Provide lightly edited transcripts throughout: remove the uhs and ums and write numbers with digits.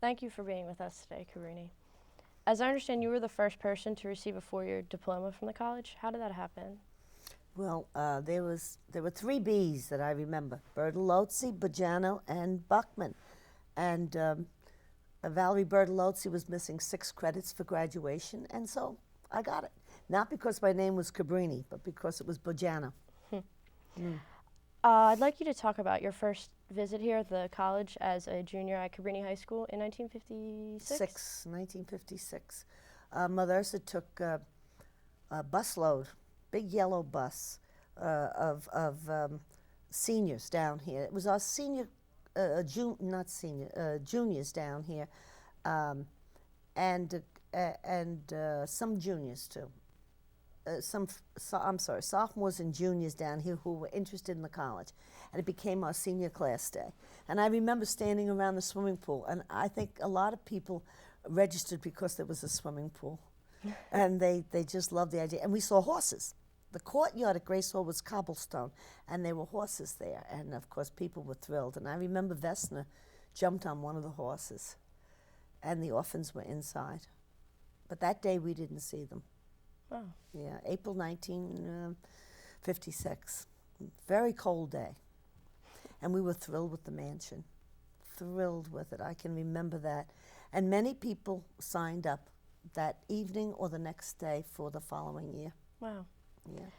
Thank you for being with us today, Cabrini. As I understand, you were the first person to receive a four-year diploma from the college. How did that happen? Well, there were three B's that I remember: Bertolozzi, Boggiano, and Buckman. And Valerie Bertolozzi was missing 6 credits for graduation, and so I got it. Not because my name was Cabrini, but because it was Boggiano. I'd like you to talk about your first visit here at the college as a junior at Cabrini High School in 1956. 1956. Mother Ursa took a busload, big yellow bus of seniors down here. It was our senior, not senior, juniors down here, and some juniors too. Sophomores and juniors down here who were interested in the college. And it became our senior class day. And I remember standing around the swimming pool, and I think a lot of people registered because there was a swimming pool. And they just loved the idea. And we saw horses. The courtyard at Grace Hall was cobblestone, and there were horses there. And of course, people were thrilled. And I remember Vesna jumped on one of the horses, and the orphans were inside. But that day we didn't see them. Oh. Yeah, April 1956. Very cold day. And we were thrilled with the mansion. Thrilled with it. I can remember that. And many people signed up that evening or the next day for the following year. Wow. Yeah.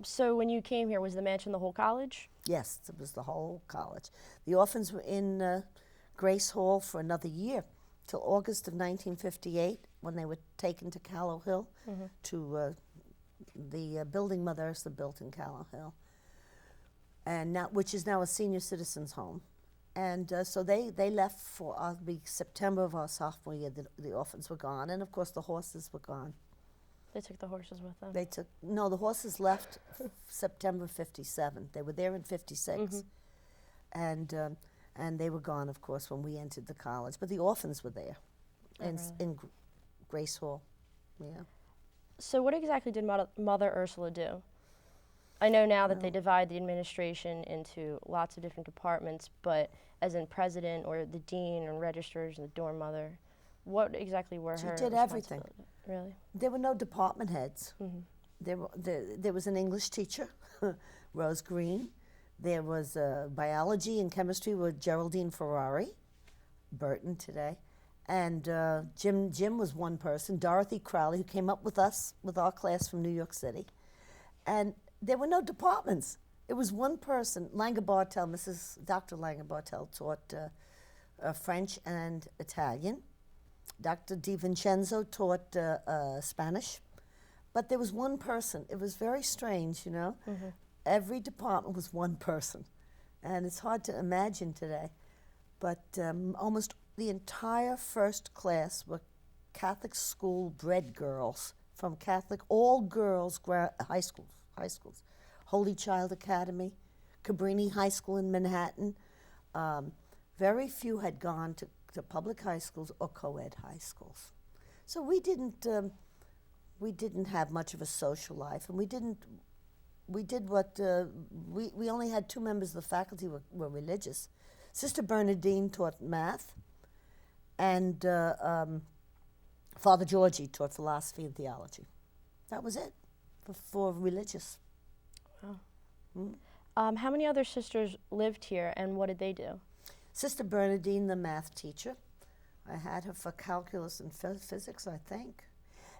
So when you came here, was the mansion the whole college? Yes, it was the whole college. The orphans were in Grace Hall for another year, till August of 1958, when they were taken to Callow Hill, to the building Mother Ursa built in Callow Hill, and now, which is now a senior citizens' home. And so they left for the September of our sophomore year. The orphans were gone, and of course the horses were gone. They took the horses with them? No, the horses left September 57. They were there in 56. And they were gone, of course, when we entered the college. But the orphans were there in Grace Hall. Yeah. So what exactly did Mother Ursula do? I know now that they divide the administration into lots of different departments, but as in president or the dean and registrars and the dorm mother, what exactly were her She did everything. Really? There were no department heads. There was an English teacher, Rose Green. There was biology and chemistry with Geraldine Ferrari, Burton today. And Jim was one person, Dorothy Crowley, who came up with us, with our class from New York City. And there were no departments. It was one person. Langer-Bartel, Dr. Langer-Bartel taught French and Italian. Dr. DiVincenzo taught Spanish. But there was one person. It was very strange, you know. Every department was one person. And it's hard to imagine today. But almost the entire first class were Catholic school bred girls from Catholic, all girls high schools. Holy Child Academy, Cabrini High School in Manhattan. Very few had gone to public high schools or co-ed high schools. So we didn't have much of a social life, and we only had 2 members of the faculty were religious. Sister Bernadine taught math, and Father Georgie taught philosophy and theology. That was it for religious. Wow. How many other sisters lived here, and what did they do? Sister Bernadine, the math teacher. I had her for calculus and physics, I think.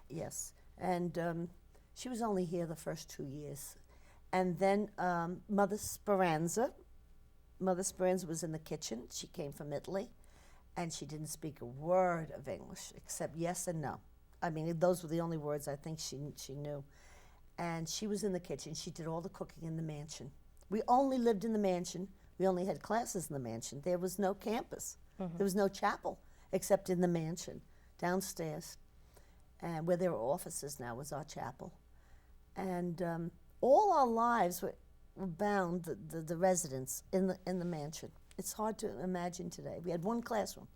Yes. And she was only here the first 2 years. And then Mother Speranza. Mother Speranza was in the kitchen. She came from Italy. And she didn't speak a word of English except yes and no. I mean, those were the only words I think she knew. And she was in the kitchen. She did all the cooking in the mansion. We only lived in the mansion. We only had classes in the mansion. There was no campus. There was no chapel except in the mansion downstairs. And where there were offices now was our chapel. And all our lives were bound, the residents in the mansion. It's hard to imagine today. We had one classroom.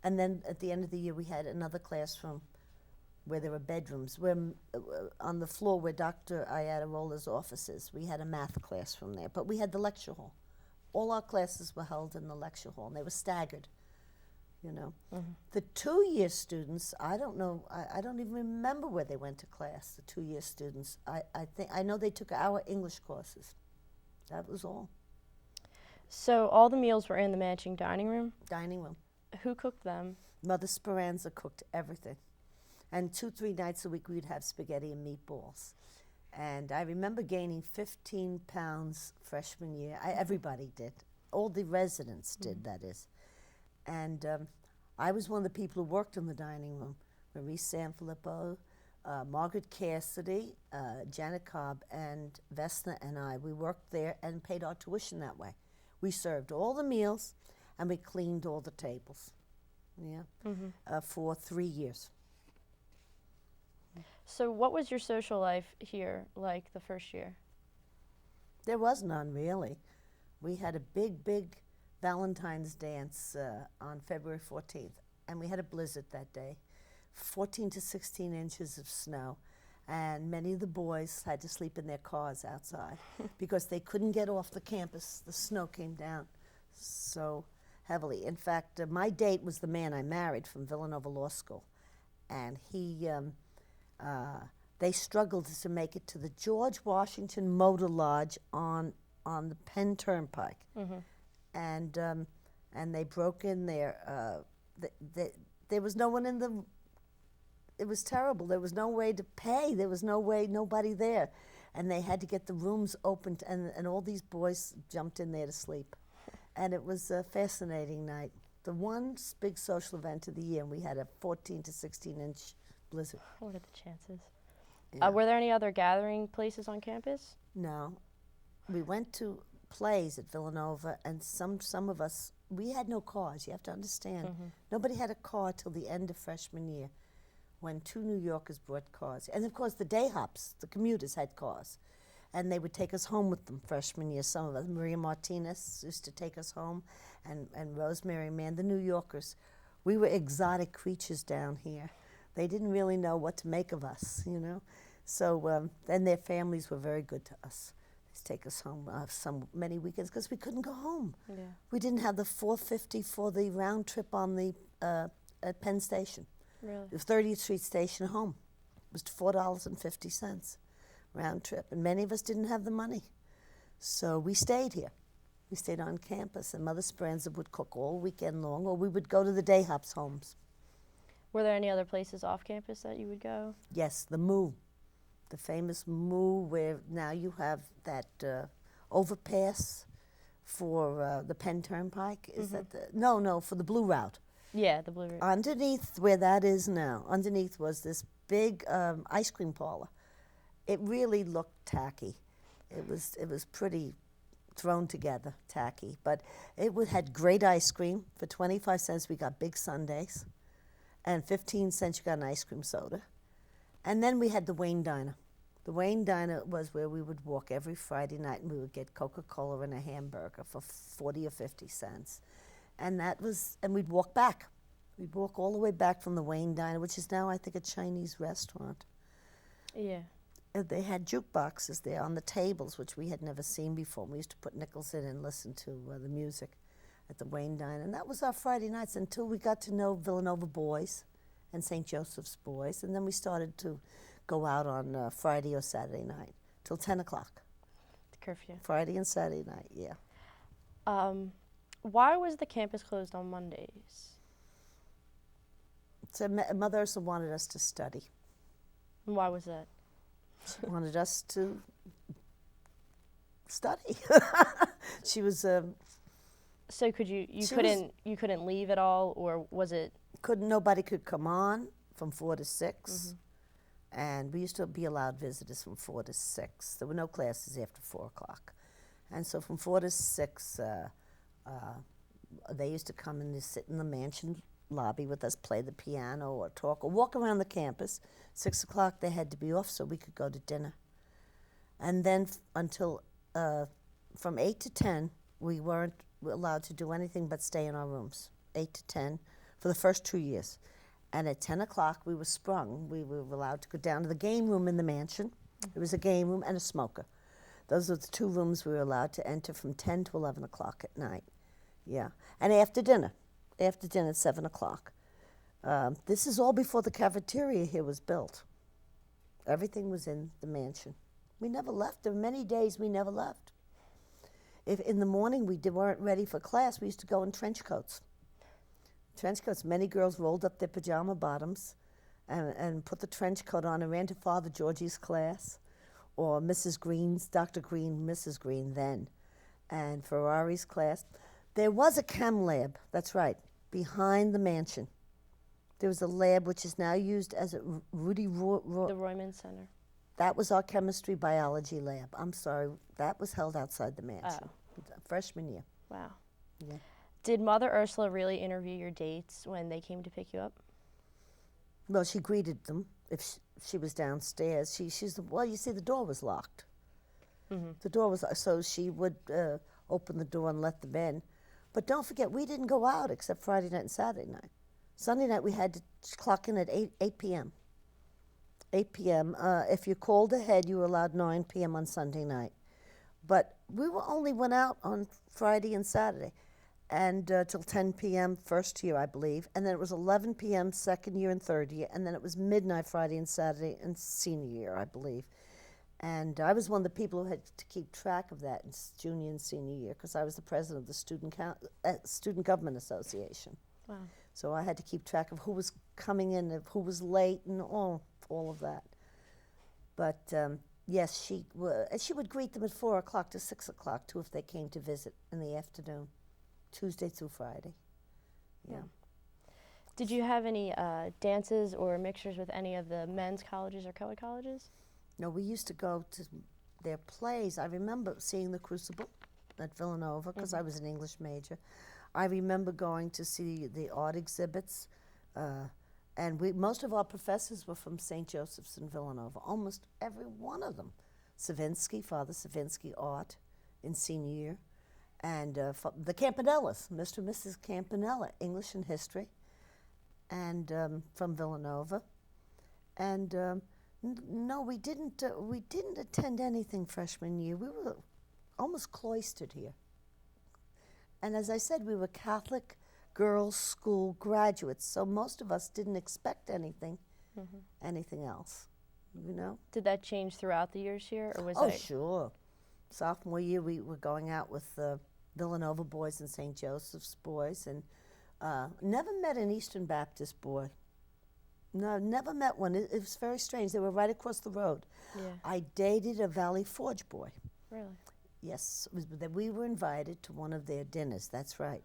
And then at the end of the year, we had another classroom where there were bedrooms. Where, on the floor where Dr. Iadarolla's office is, we had a math classroom there. But we had the lecture hall. All our classes were held in the lecture hall, and they were staggered. you know. Mm-hmm. The 2-year students, I don't know, I don't even remember where they went to class, the 2-year students. I know they took our English courses. That was all. So all the meals were in the matching dining room? Dining room. Who cooked them? Mother Speranza cooked everything. And 2-3 nights a week we'd have spaghetti and meatballs. And I remember gaining 15 pounds freshman year. Everybody did. All the residents did, that is. And I was one of the people who worked in the dining room. Marie Sanfilippo, Margaret Cassidy, Janet Cobb, and Vesna and I, we worked there and paid our tuition that way. We served all the meals and we cleaned all the tables, for 3 years. So what was your social life here like the first year? There was none, really. We had a big Valentine's dance on February 14th, and we had a blizzard that day, 14 to 16 inches of snow, and many of the boys had to sleep in their cars outside because they couldn't get off the campus. The snow came down so heavily. In fact, my date was the man I married from Villanova Law School, and they struggled to make it to the George Washington Motor Lodge on the Penn Turnpike, and they broke in there. There was no one in the. It was terrible. There was no way to pay. There was nobody there, and they had to get the rooms opened, and all these boys jumped in there to sleep, and it was a fascinating night. The one big social event of the year, and we had a 14 to 16 inch blizzard. What are the chances? Yeah. Were there any other gathering places on campus? No. We went to plays at Villanova, and some of us, we had no cars. You have to understand. Nobody had a car till the end of freshman year when 2 New Yorkers brought cars. And of course the day hops, the commuters had cars. And they would take us home with them freshman year, some of us. Maria Martinez used to take us home, and Rosemary Mann, the New Yorkers. We were exotic creatures down here. They didn't really know what to make of us, So then their families were very good to us. They'd take us home many weekends because we couldn't go home. Yeah. We didn't have the $4.50 for the round trip on the at Penn Station. Really? The 30th Street station home was $4.50 round trip, and many of us didn't have the money. So we stayed here. We stayed on campus, and Mother Speranza would cook all weekend long, or we would go to the day hops homes. Were there any other places off campus that you would go? Yes, the Moo, the famous Moo, where now you have that overpass for the Penn Turnpike. Is that no, for the Blue Route. Yeah, the Blue Route. Underneath where that is now, underneath was this big ice cream parlor. It really looked tacky. It was pretty thrown together, tacky. But it had great ice cream. For 25 cents, we got big sundaes. And 15 cents, you got an ice cream soda. And then we had the Wayne Diner. The Wayne Diner was where we would walk every Friday night, and we would get Coca-Cola and a hamburger for 40 or 50 cents. And we'd walk back. We'd walk all the way back from the Wayne Diner, which is now, I think, a Chinese restaurant. Yeah. And they had jukeboxes there on the tables, which we had never seen before. We used to put nickels in and listen to the music at the Wayne Diner. And that was our Friday nights until we got to know Villanova boys and St. Joseph's boys. And then we started to go out on Friday or Saturday night till 10 o'clock. The curfew. Friday and Saturday night, yeah. Why was the campus closed on Mondays? So Mother Ursula wanted us to study. And why was that? She wanted us to study. She was... So you couldn't leave at all, or was it? Nobody could come on from 4 to 6, and we used to be allowed visitors from 4 to 6. There were no classes after 4 o'clock, and so from 4 to 6, they used to come and just sit in the mansion lobby with us, play the piano or talk or walk around the campus. 6 o'clock they had to be off so we could go to dinner, and then until from 8 to 10 we weren't allowed to do anything but stay in our rooms, 8 to 10, for the first 2 years. And at 10 o'clock, we were sprung. We were allowed to go down to the game room in the mansion. There was a game room and a smoker. Those were the 2 rooms we were allowed to enter from 10 to 11 o'clock at night. Yeah. And after dinner, after dinner at 7 o'clock. This is all before the cafeteria here was built. Everything was in the mansion. We never left. There were many days we never left. If in the morning weren't ready for class, we used to go in trench coats. Trench coats. Many girls rolled up their pajama bottoms and put the trench coat on and ran to Father Georgie's class, or Mrs. Green's, Dr. Green, Mrs. Green then, and Ferrari's class. There was a chem lab, that's right, behind the mansion. There was a lab which is now used as a The Royman Center. That was our chemistry biology lab. I'm sorry, that was held outside the mansion. Freshman year. Wow. Yeah. Did Mother Ursula really interview your dates when they came to pick you up? Well, she greeted them if she was downstairs. Well, you see, the door was locked. Mm-hmm. The door was so she would open the door and let them in. But don't forget, we didn't go out except Friday night and Saturday night. Sunday night we had to clock in at 8 p.m. 8 p.m. If you called ahead, you were allowed 9 p.m. on Sunday night. But we only went out on Friday and Saturday, and till 10 p.m. first year, I believe. And then it was 11 p.m. second year and third year. And then it was midnight Friday and Saturday and senior year, I believe. And I was one of the people who had to keep track of that in junior and senior year because I was the president of the Student Government Association. Wow. So I had to keep track of who was coming in, who was late, and all of that. But yes, she would greet them at 4 o'clock to 6 o'clock too if they came to visit in the afternoon, Tuesday through Friday. Yeah. Did you have any dances or mixtures with any of the men's colleges or co-ed colleges? No, we used to go to their plays. I remember seeing The Crucible at Villanova because I was an English major. I remember going to see the art exhibits, and most of our professors were from St. Joseph's in Villanova, almost every one of them. Savinsky, Father Savinsky, art in senior year, and the Campanellas, Mr. and Mrs. Campanella, English and history, and from Villanova. And no, we didn't attend anything freshman year. We were almost cloistered here. And as I said, we were Catholic girls' school graduates, so most of us didn't expect anything else, you know? Did that change throughout the years here, or was Oh, sure. Sophomore year, we were going out with the Villanova boys and St. Joseph's boys, and never met an Eastern Baptist boy. No, never met one. It was very strange. They were right across the road. Yeah. I dated a Valley Forge boy. Really? Yes, we were invited to one of their dinners. That's right.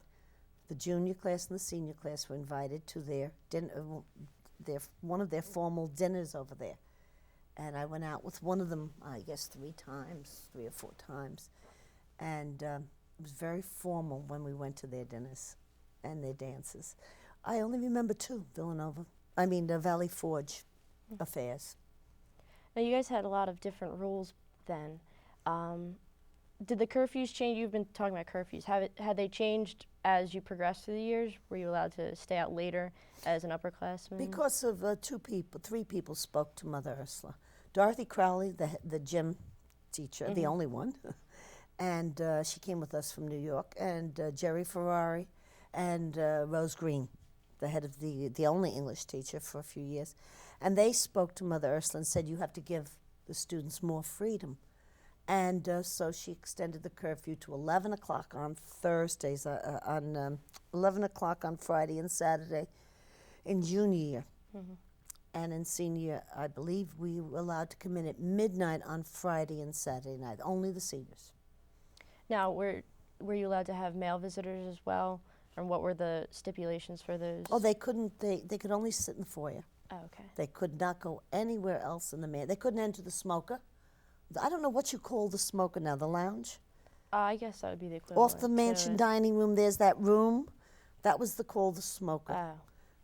The junior class and the senior class were invited to their dinner, one of their formal dinners over there. And I went out with one of them, I guess 3 or 4 times. And it was very formal when we went to their dinners and their dances. I only remember 2 the Valley Forge affairs. Now, you guys had a lot of different rules then. Did the curfews change? You've been talking about curfews. Had they changed as you progressed through the years? Were you allowed to stay out later as an upperclassman? Because of 3 people spoke to Mother Ursula. Dorothy Crowley, the gym teacher, the only one, and she came with us from New York, and Jerry Ferrari, and Rose Green, the head of the only English teacher for a few years. And they spoke to Mother Ursula and said, you have to give the students more freedom. And so she extended the curfew to 11 o'clock on Thursdays, 11 o'clock on Friday and Saturday in junior year. And in senior year, I believe we were allowed to come in at midnight on Friday and Saturday night, only the seniors. Now, were you allowed to have male visitors as well? And what were the stipulations for those? Oh, they couldn't, they could only sit in the foyer. Oh, okay. They could not go anywhere else in the they couldn't enter the smoker. I don't know what you call the smoker now, the lounge? I guess that would be the equivalent. Off the mansion dining room, there's that room. That was called the smoker. Oh.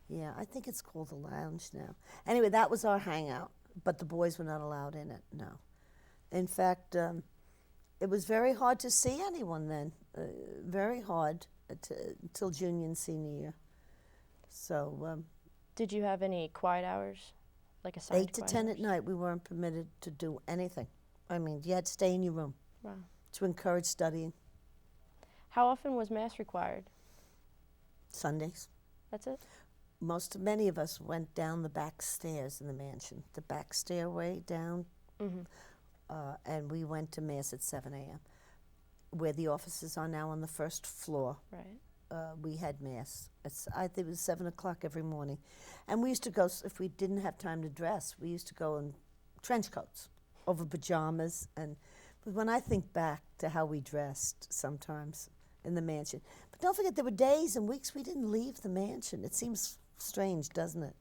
Yeah, I think it's called the lounge now. Anyway, that was our hangout, but the boys were not allowed in it, no. In fact, it was very hard to see anyone then, very hard until junior and senior year. So. Did you have any quiet hours, like assigned 8 to 10 at night, we weren't permitted to do anything. I mean, you had to stay in your room. Wow. To encourage studying. How often was Mass required? Sundays. That's it? Many of us went down the back stairs in the mansion, the back stairway down, and we went to Mass at 7 a.m. Where the offices are now on the first floor. Right. We had Mass. I think it was 7 o'clock every morning. And we used to go, if we didn't have time to dress, we used to go in trench coats over pajamas. But when I think back to how we dressed sometimes in the mansion. But don't forget, there were days and weeks we didn't leave the mansion. It seems strange, doesn't it?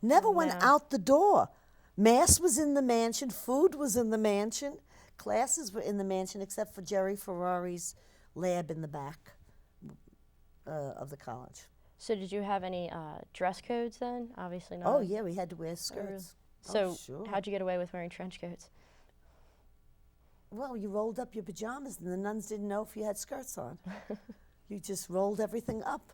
Never went out the door. Mass was in the mansion. Food was in the mansion. Classes were in the mansion, except for Jerry Ferrari's lab in the back of the college. So did you have any dress codes then? Obviously not. Oh, yeah, we had to wear skirts. So sure. how'd you get away with wearing trench coats? Well, you rolled up your pajamas, and the nuns didn't know if you had skirts on. You just rolled everything up.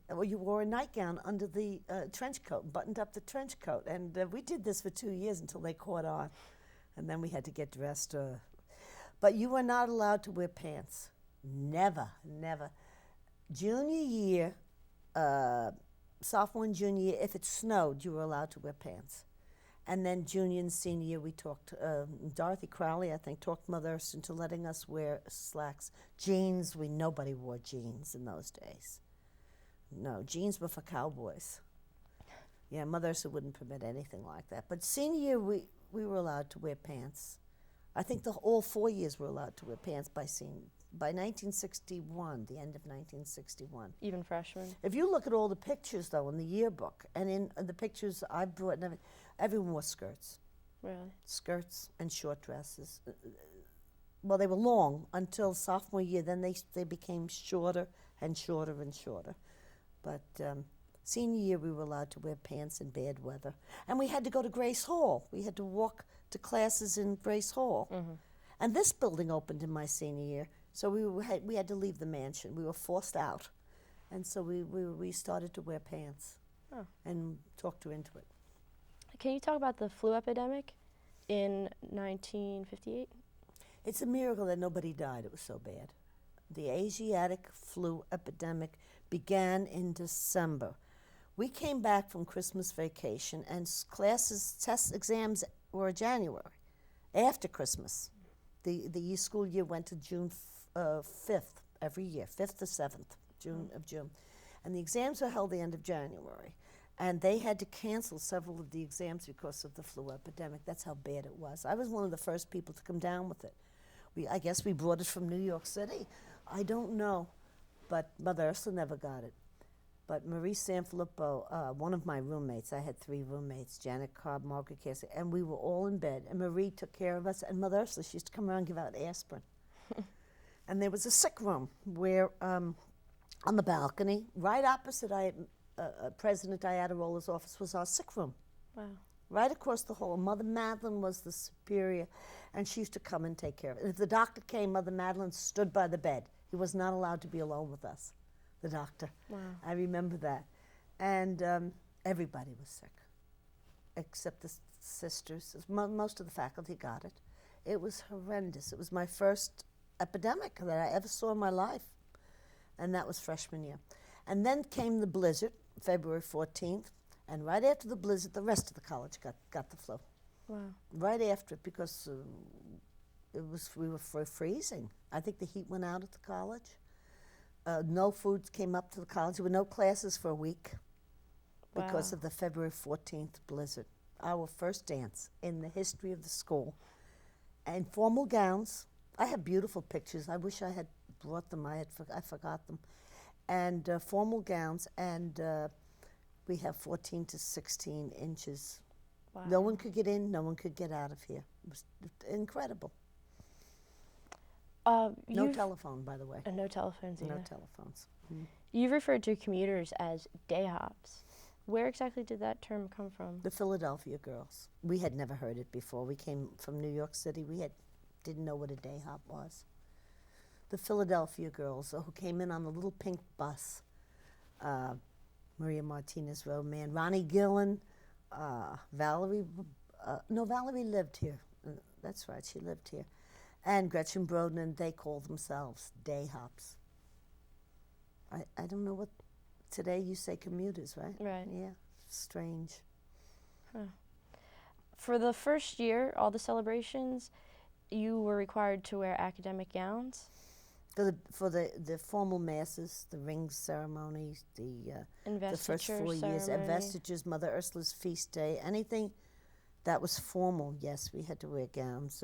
Or you wore a nightgown under the trench coat, buttoned up the trench coat. And we did this for 2 years until they caught on. And then we had to get dressed. But you were not allowed to wear pants. Never, never. Junior year, sophomore and junior year, if it snowed, you were allowed to wear pants. And then junior and senior year, we talked, Dorothy Crowley, I think, talked Mother Earth into letting us wear slacks. Jeans, nobody wore jeans in those days. No, jeans were for cowboys. Yeah, Mother Earth wouldn't permit anything like that. But senior year, we were allowed to wear pants. I think all 4 years were allowed to wear pants by 1961, the end of 1961. Even freshmen? If you look at all the pictures, though, in the yearbook, and in the pictures I brought, everyone wore skirts. Really? Skirts and short dresses. Well, they were long until sophomore year. Then they became shorter and shorter and shorter. But senior year, we were allowed to wear pants in bad weather. And we had to go to Grace Hall. We had to walk to classes in Grace Hall. And this building opened in my senior year, so we had to leave the mansion. We were forced out. And so we started to wear pants and talked her into it. Can you talk about the flu epidemic in 1958? It's a miracle that nobody died. It was so bad. The Asiatic flu epidemic began in December. We came back from Christmas vacation, and classes, tests, exams were January, after Christmas. The school year went to June 5th every year, 5th to 7th of June. And the exams were held the end of January. And they had to cancel several of the exams because of the flu epidemic. That's how bad it was. I was one of the first people to come down with it. I guess we brought it from New York City. I don't know, but Mother Ursula never got it. But Marie Sanfilippo, one of my roommates, I had 3 roommates, Janet Cobb, Margaret Casey, and we were all in bed. And Marie took care of us. And Mother Ursula, she used to come around and give out aspirin. And there was a sick room where, on the balcony, right opposite President Iadorola's office, was our sick room. Wow. Right across the hall. Mother Madeline was the superior, and she used to come and take care of it. And if the doctor came, Mother Madeline stood by the bed. He was not allowed to be alone with us, the doctor. Wow. I remember that. And everybody was sick, except the sisters. Most of the faculty got it. It was horrendous. It was my first epidemic that I ever saw in my life, and that was freshman year. And then came the blizzard, February 14th, and right after the blizzard, the rest of the college got the flu. Wow. Right after it, because we were freezing. I think the heat went out at the college. No food came up to the college. There were no classes for a week because of the February 14th blizzard. Our first dance in the history of the school. And formal gowns. I have beautiful pictures. I wish I had brought them. I forgot them. And formal gowns, and we have 14 to 16 inches. Wow. No one could get in, no one could get out of here. It was incredible. No telephone, by the way. No telephones either. No telephones. You've referred to commuters as day hops. Where exactly did that term come from? The Philadelphia girls. We had never heard it before. We came from New York City. Didn't know what a day hop was. The Philadelphia girls who came in on the little pink bus. Maria Martinez Roman, Ronnie Gillen, Valerie lived here. That's right, she lived here. And Gretchen Brodin, they called themselves day hops. I I don't know what, today you say commuters, right? Right. Yeah, strange. For the first year, all the celebrations, you were required to wear academic gowns? For the formal masses, the ring ceremony, the first Investiture 4 years, ceremony? investitures, Mother Ursula's feast day, anything that was formal, yes, we had to wear gowns.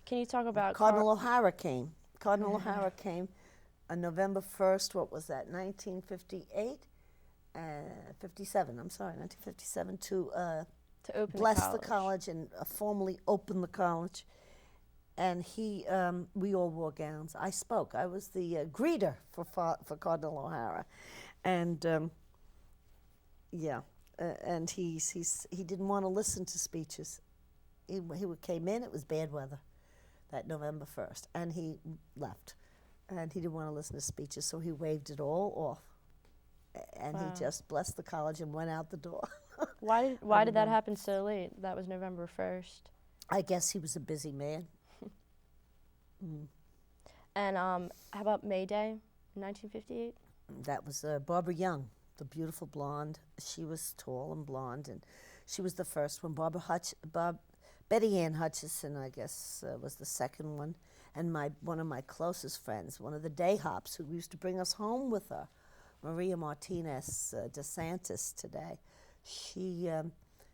Can you talk about Cardinal O'Hara came. Cardinal O'Hara came on November 1st, what was that, 1958? 57, I'm sorry, 1957, to to bless open the college and formally open the college. And we all wore gowns. I spoke. I was the greeter for Cardinal O'Hara, and and he didn't want to listen to speeches. He came in. It was bad weather, that November 1st, and he left, and he didn't want to listen to speeches, so he waved it all off, and Wow. he just blessed the college and went out the door. Why did that happen so late? That was November 1st. I guess he was a busy man. And how about May Day, 1958? That was Barbara Young, the beautiful blonde. She was tall and blonde, and she was the first one. Betty Ann Hutchison, I guess, was the second one. And one of my closest friends, one of the day hops who used to bring us home with her, Maria Martinez DeSantis today.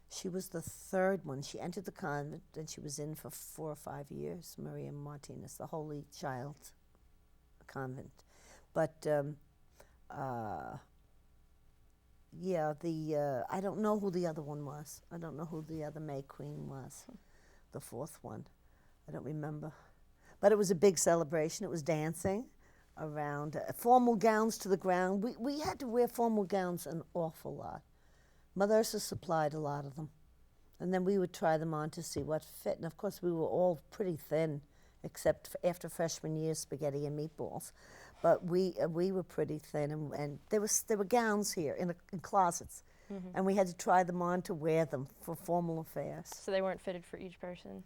She was the third one. She entered the convent, and she was in for 4 or 5 years, Maria Martinez, the Holy Child Convent. But, I don't know who the other one was. I don't know who the other May Queen was, the fourth one. I don't remember. But it was a big celebration. It was dancing around, formal gowns to the ground. We had to wear formal gowns an awful lot. Mother Ursula supplied a lot of them. And then we would try them on to see what fit. And of course, we were all pretty thin, except after freshman year, spaghetti and meatballs. But we were pretty thin, and there were gowns here in closets. Mm-hmm. And we had to try them on to wear them for formal affairs. So they weren't fitted for each person?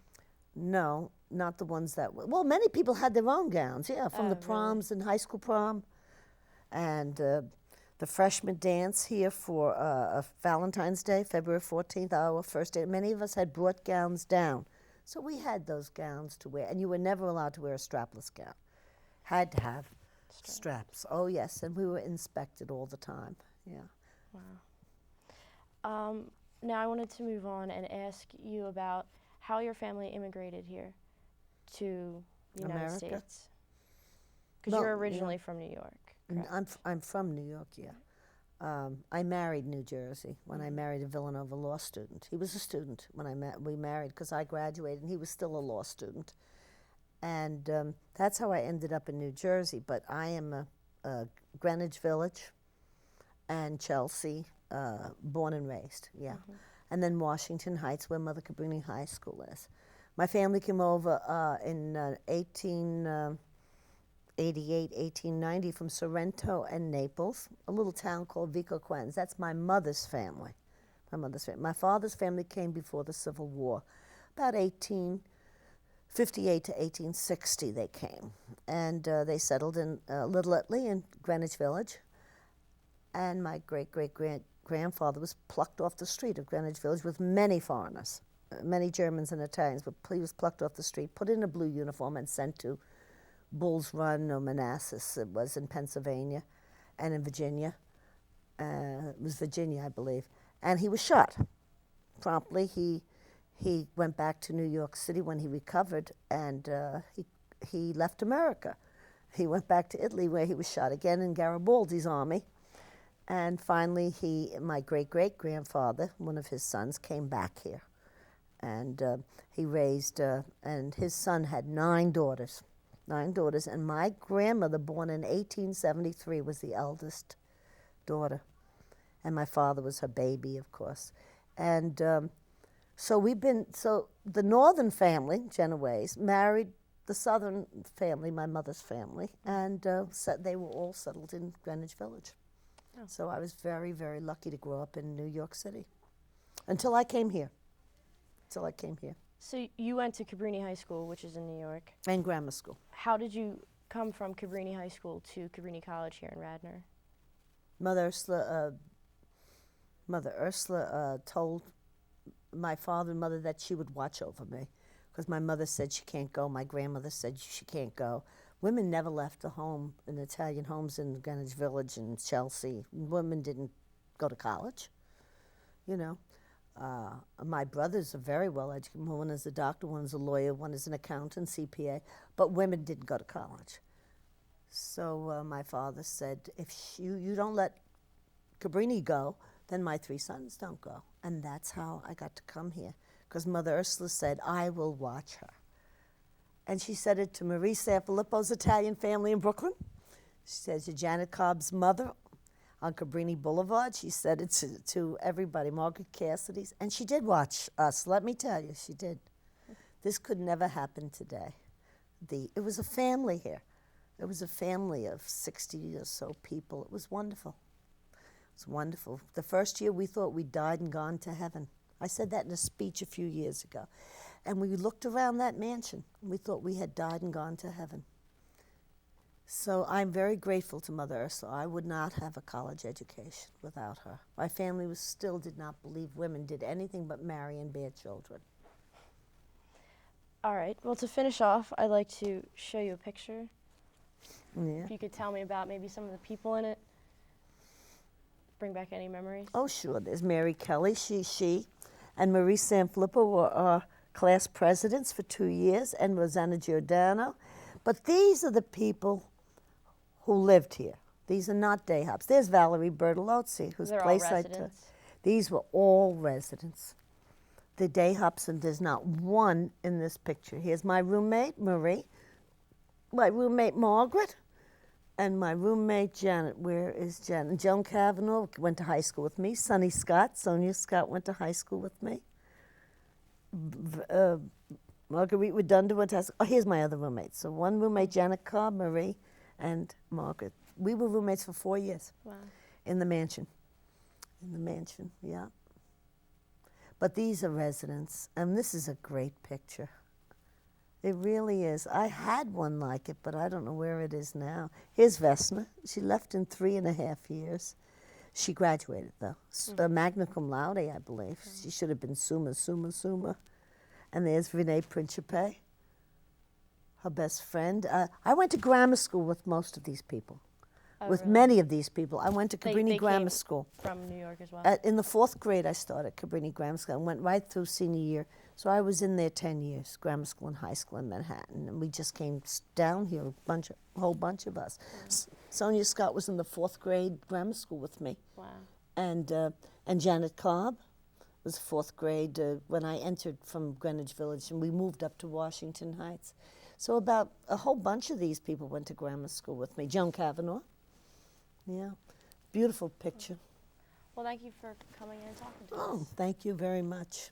No, not the ones that were. Well, many people had their own gowns, from the proms and high school prom. And the freshman dance here for Valentine's Day, February 14th, our first day. Many of us had brought gowns down. So we had those gowns to wear. And you were never allowed to wear a strapless gown. Had to have straps. Oh, yes. And we were inspected all the time. Yeah. Wow. Now I wanted to move on and ask you about how your family immigrated here to the United States. Because you're originally from New York. I'm from New York, yeah. I married New Jersey when I married a Villanova law student. He was a student when we married, because I graduated and he was still a law student. And that's how I ended up in New Jersey. But I am a Greenwich Village and Chelsea, born and raised, yeah. Mm-hmm. And then Washington Heights, where Mother Cabrini High School is. My family came over in 1888, 1890 from Sorrento and Naples, a little town called Vico Quens. That's my mother's family. My father's family came before the Civil War. About 1858 to 1860 they came. And they settled in Little Italy in Greenwich Village. And my great-great-grandfather was plucked off the street of Greenwich Village with many foreigners, many Germans and Italians, but he was plucked off the street, put in a blue uniform, and sent to Bull's Run or Manassas. It was in Pennsylvania and in Virginia. It was Virginia, I believe. And he was shot. Promptly, he went back to New York City when he recovered, and he left America. He went back to Italy, where he was shot again in Garibaldi's army. And finally, my great-great-grandfather, one of his sons, came back here. And he raised, and his son had 9 daughters. 9 daughters, and my grandmother, born in 1873, was the eldest daughter. And my father was her baby, of course. And so the northern family, Genoese, married the southern family, my mother's family, and they were all settled in Greenwich Village. Oh. So I was very, very lucky to grow up in New York City until I came here. So you went to Cabrini High School, which is in New York. And grammar school. How did you come from Cabrini High School to Cabrini College here in Radnor? Mother Ursula told my father and mother that she would watch over me, because my mother said she can't go, my grandmother said she can't go. Women never left the home in Italian homes in Greenwich Village and Chelsea. Women didn't go to college, you know. My brothers are very well educated. One is a doctor, one is a lawyer, one is an accountant, CPA, but women didn't go to college. So my father said, if you don't let Cabrini go, then my 3 sons don't go. And that's how I got to come here, because Mother Ursula said, I will watch her. And she said it to Marie Sanfilippo's Italian family in Brooklyn. She said to Janet Cobb's mother on Cabrini Boulevard. She said it to everybody, Margaret Cassidy's. And she did watch us, let me tell you, she did. This could never happen today. It was a family here. It was a family of 60 or so people. It was wonderful. It was wonderful. The first year we thought we'd died and gone to heaven. I said that in a speech a few years ago. And we looked around that mansion. We thought we had died and gone to heaven. So I'm very grateful to Mother Ursula. I would not have a college education without her. My family still did not believe women did anything but marry and bear children. All right. Well, to finish off, I'd like to show you a picture. Yeah. If you could tell me about maybe some of the people in it. Bring back any memories. Oh, sure. There's Mary Kelly. She and Marie Sanfilippo were our class presidents for 2 years, and Rosanna Giordano. But these are the people who lived here. These are not day hops. There's Valerie Bertolozzi, whose They're all place I took. residents? These were all residents. The day hops, and there's not one in this picture. Here's my roommate, Marie, my roommate, Margaret, and my roommate, Janet. Where is Janet? Joan Cavanaugh went to high school with me. Sonny Scott, Sonia Scott went to high school with me. Marguerite Redunda went to high school. Oh, here's my other roommate. So one roommate, Janet Cobb, Marie, and Margaret. We were roommates for 4 years. Wow. In the mansion. In the mansion, yeah. But these are residents, and this is a great picture. It really is. I had one like it, but I don't know where it is now. Here's Vesna. She left in 3.5 years. She graduated, though. Magna cum laude, I believe. She should have been summa. And there's Renee Principe, her best friend. I went to grammar school with most of these people. Oh, with really? many of these people. I went to Cabrini They Grammar came School. From New York as well? In the 4th grade, I started Cabrini Grammar School. I went right through senior year. So I was in there 10 years, grammar school and high school in Manhattan. And we just came down here, a whole bunch of us. Sonia Scott was in the 4th grade grammar school with me. Wow. And Janet Cobb was 4th grade when I entered from Greenwich Village, and we moved up to Washington Heights. So about a whole bunch of these people went to grammar school with me. Joan Cavanaugh. Yeah, beautiful picture. Well, thank you for coming in and talking to us. Oh, thank you very much.